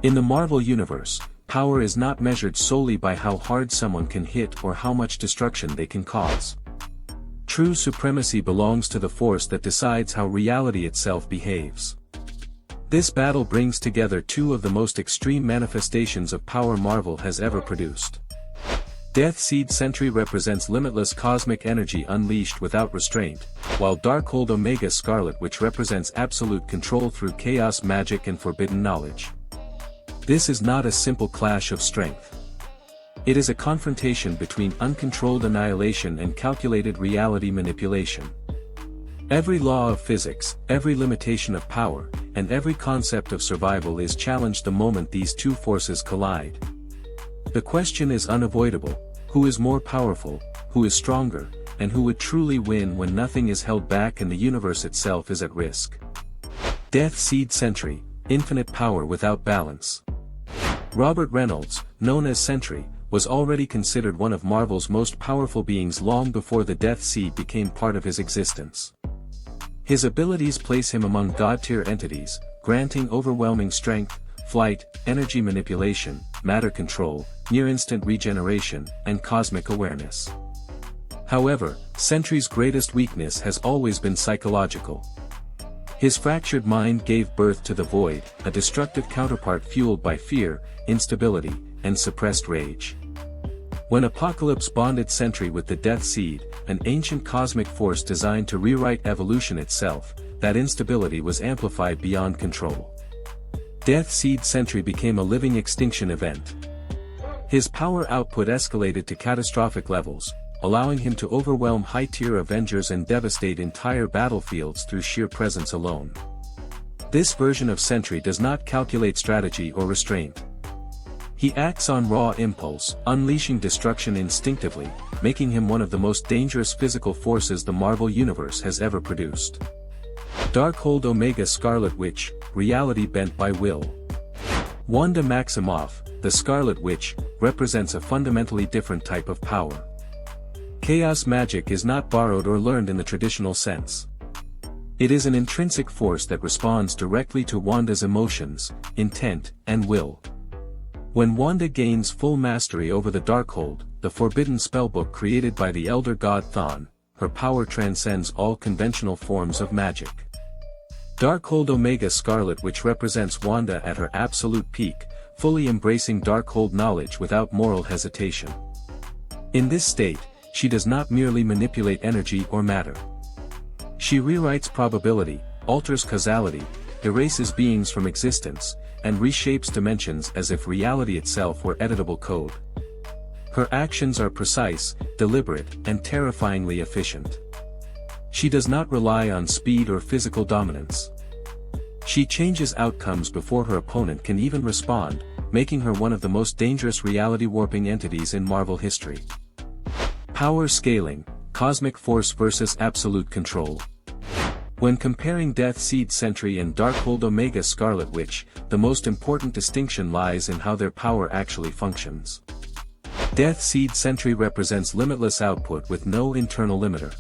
In the Marvel Universe, power is not measured solely by how hard someone can hit or how much destruction they can cause. True supremacy belongs to the force that decides how reality itself behaves. This battle brings together two of the most extreme manifestations of power Marvel has ever produced. Seed Sentry represents limitless cosmic energy unleashed without restraint, while Darkhold Omega Scarlet Witch represents absolute control through chaos magic and forbidden knowledge. This is not a simple clash of strength. It is a confrontation between uncontrolled annihilation and calculated reality manipulation. Every law of physics, every limitation of power, and every concept of survival is challenged the moment these two forces collide. The question is unavoidable: who is more powerful, who is stronger, and who would truly win when nothing is held back and the universe itself is at risk? Seed Sentry, infinite power without balance. Robert Reynolds, known as Sentry, was already considered one of Marvel's most powerful beings long before the Death Seed became part of his existence. His abilities place him among god-tier entities, granting overwhelming strength, flight, energy manipulation, matter control, near-instant regeneration, and cosmic awareness. However, Sentry's greatest weakness has always been psychological. His fractured mind gave birth to the Void, a destructive counterpart fueled by fear, instability, and suppressed rage. When Apocalypse bonded Sentry with the Death Seed, an ancient cosmic force designed to rewrite evolution itself, that instability was amplified beyond control. Seed Sentry became a living extinction event. His power output escalated to catastrophic levels, allowing him to overwhelm high-tier Avengers and devastate entire battlefields through sheer presence alone. This version of Sentry does not calculate strategy or restraint. He acts on raw impulse, unleashing destruction instinctively, making him one of the most dangerous physical forces the Marvel Universe has ever produced. Darkhold Omega Scarlet Witch, reality bent by will. Wanda Maximoff, the Scarlet Witch, represents a fundamentally different type of power. Chaos magic is not borrowed or learned in the traditional sense. It is an intrinsic force that responds directly to Wanda's emotions, intent, and will. When Wanda gains full mastery over the Darkhold, the forbidden spellbook created by the elder god Thawne, her power transcends all conventional forms of magic. Darkhold Omega Scarlet Witch represents Wanda at her absolute peak, fully embracing Darkhold knowledge without moral hesitation. In this state, she does not merely manipulate energy or matter. She rewrites probability, alters causality, erases beings from existence, and reshapes dimensions as if reality itself were editable code. Her actions are precise, deliberate, and terrifyingly efficient. She does not rely on speed or physical dominance. She changes outcomes before her opponent can even respond, making her one of the most dangerous reality-warping entities in Marvel history. Power scaling, cosmic force versus absolute control. When comparing Seed Sentry and Darkhold Omega Scarlet Witch, the most important distinction lies in how their power actually functions. Seed Sentry represents limitless output with no internal limiter.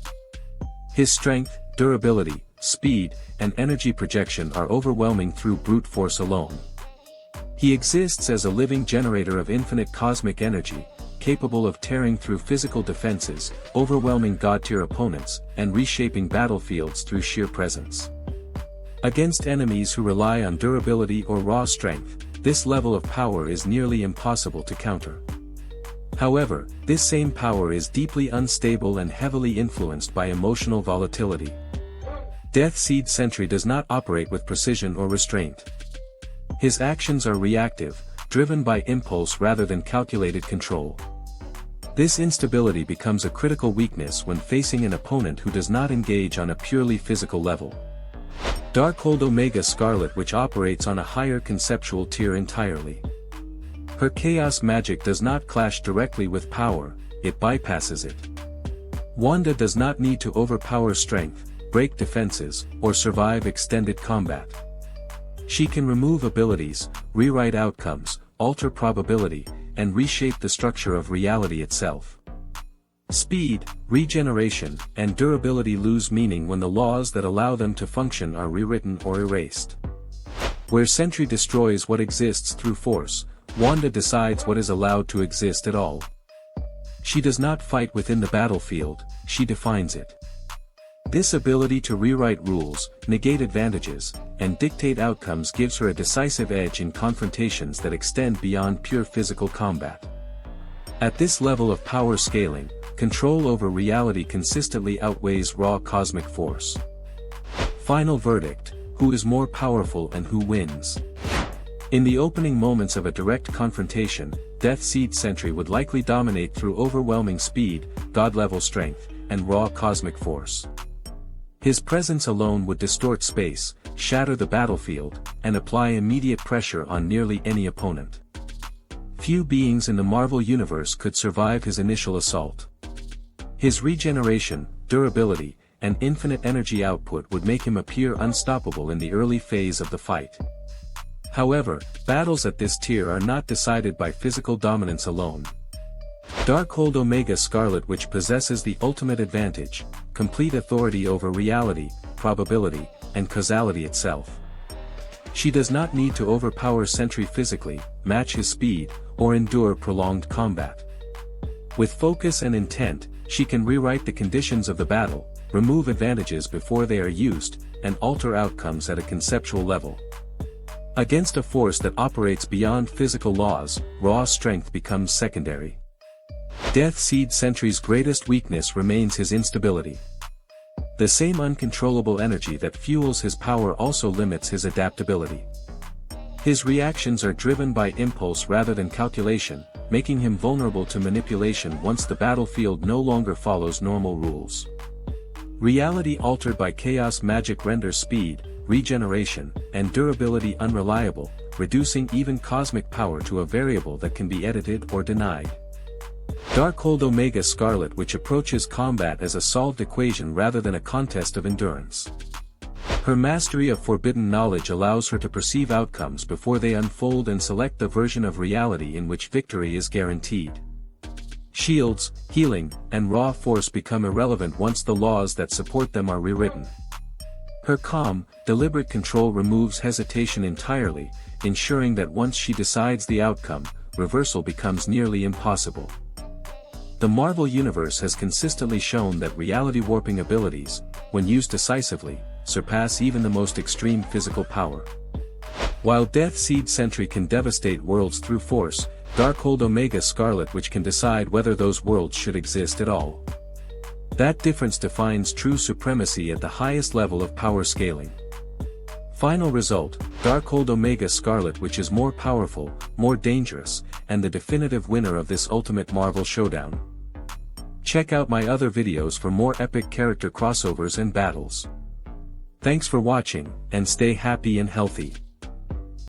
His strength, durability, speed, and energy projection are overwhelming through brute force alone. He exists as a living generator of infinite cosmic energy, capable of tearing through physical defenses, overwhelming god-tier opponents, and reshaping battlefields through sheer presence. Against enemies who rely on durability or raw strength, this level of power is nearly impossible to counter. However, this same power is deeply unstable and heavily influenced by emotional volatility. Seed Sentry does not operate with precision or restraint. His actions are reactive, driven by impulse rather than calculated control. This instability becomes a critical weakness when facing an opponent who does not engage on a purely physical level. Darkhold Omega Scarlet Witch operates on a higher conceptual tier entirely. Her chaos magic does not clash directly with power, it bypasses it. Wanda does not need to overpower strength, break defenses, or survive extended combat. She can remove abilities, rewrite outcomes, alter probability, and reshape the structure of reality itself. Speed, regeneration, and durability lose meaning when the laws that allow them to function are rewritten or erased. Where Sentry destroys what exists through force, Wanda decides what is allowed to exist at all. She does not fight within the battlefield, she defines it. This ability to rewrite rules, negate advantages, and dictate outcomes gives her a decisive edge in confrontations that extend beyond pure physical combat. At this level of power scaling, control over reality consistently outweighs raw cosmic force. Final verdict: who is more powerful and who wins? In the opening moments of a direct confrontation, Seed Sentry would likely dominate through overwhelming speed, god-level strength, and raw cosmic force. His presence alone would distort space, shatter the battlefield, and apply immediate pressure on nearly any opponent. Few beings in the Marvel Universe could survive his initial assault. His regeneration, durability, and infinite energy output would make him appear unstoppable in the early phase of the fight. However, battles at this tier are not decided by physical dominance alone. Darkhold Omega Scarlet Witch possesses the ultimate advantage: complete authority over reality, probability, and causality itself. She does not need to overpower Sentry physically, match his speed, or endure prolonged combat. With focus and intent, she can rewrite the conditions of the battle, remove advantages before they are used, and alter outcomes at a conceptual level. Against a force that operates beyond physical laws, raw strength becomes secondary. Seed Sentry's greatest weakness remains his instability. The same uncontrollable energy that fuels his power also limits his adaptability. His reactions are driven by impulse rather than calculation, making him vulnerable to manipulation once the battlefield no longer follows normal rules. Reality altered by chaos magic renders speed, regeneration, and durability unreliable, reducing even cosmic power to a variable that can be edited or denied. Darkhold Omega Scarlet Witch approaches combat as a solved equation rather than a contest of endurance. Her mastery of forbidden knowledge allows her to perceive outcomes before they unfold and select the version of reality in which victory is guaranteed. Shields, healing, and raw force become irrelevant once the laws that support them are rewritten. Her calm, deliberate control removes hesitation entirely, ensuring that once she decides the outcome, reversal becomes nearly impossible. The Marvel Universe has consistently shown that reality-warping abilities, when used decisively, surpass even the most extreme physical power. While Seed Sentry can devastate worlds through force, Darkhold Omega Scarlet Witch can decide whether those worlds should exist at all. That difference defines true supremacy at the highest level of power scaling. Final result: Darkhold Omega Scarlet Witch is more powerful, more dangerous, and the definitive winner of this ultimate Marvel showdown. Check out my other videos for more epic character crossovers and battles. Thanks for watching, and stay happy and healthy.